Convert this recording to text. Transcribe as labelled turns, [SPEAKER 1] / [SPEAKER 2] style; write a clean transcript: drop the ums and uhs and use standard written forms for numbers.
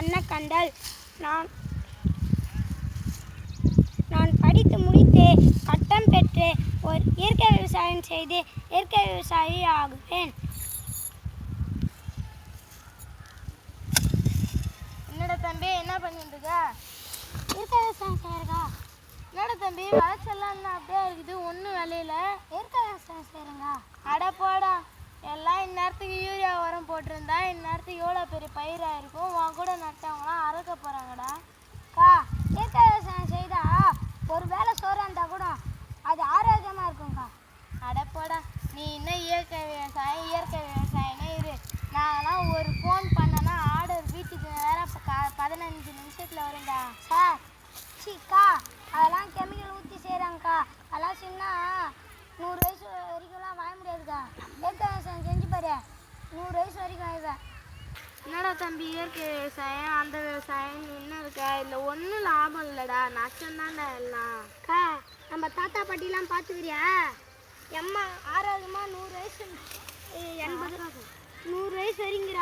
[SPEAKER 1] கண்ணக்கண்டல். நான் நான் படித்து முடித்து பட்டம் பெற்று ஒரு இயற்கை விவசாயம் செய்து இயற்கை விவசாயி ஆகுவேன்.
[SPEAKER 2] என்னடா தம்பி, என்ன பண்ணிட்டு இருக்க?
[SPEAKER 1] இயற்கை விவசாயம் செய்யறா.
[SPEAKER 2] என்னடா தம்பி, வளர்ச்செல்லாம் அப்படியே இருக்குது, ஒன்றும் விளையில.
[SPEAKER 1] இயற்கை விவசாயம் செய்யறங்க.
[SPEAKER 2] அட போடா, எல்லாம் இந்நேரத்துக்கு யூரியா உரம் போட்டிருந்தா இந்நேரத்துக்கு எவ்வளோ பெரிய பயிராக இருக்கும். உன் கூட நட்டவங்களாம் அறுக்க போகிறாங்கடா.
[SPEAKER 1] இயற்கை விவசாயம் செய்தா ஒரு வேளை சோறு இருந்தால் கூட அது ஆரோக்கியமாக இருக்கும்க்கா.
[SPEAKER 2] அட போடா, நீ இன்னும் இயற்கை விவசாயமே இரு. நாங்களாம் ஒரு ஃபோன் பண்ணனா ஆர்டர் வீட்டுக்கு வேற 15 நிமிஷத்தில் வரும்டா.
[SPEAKER 1] சார் சிக்கா அதெல்லாம் கெமிக்கல் ஊற்றி செய்கிறாங்கக்கா. அதெல்லாம் சின்ன 100 வயசு வரைக்கும்லாம் வாங்க முடியாதுக்கா. இயற்கை விவசாயம் செஞ்சு பாரு, 100 வயசு வரைக்கும் வாங்குவேன்.
[SPEAKER 2] என்னடா தம்பி, இயற்கை விவசாயம் அந்த விவசாயம் என்ன இருக்கா? இல்லை ஒன்றும் லாபம் இல்லைடா, நஷ்டம்தான்டா எல்லாம்.
[SPEAKER 1] அக்கா நம்ம தாத்தா பாட்டிலாம் பார்த்துக்கிறியா? எம்மா ஆரோக்கியமாக 100 வயசு 80 100 வயசு வரைங்கிறா.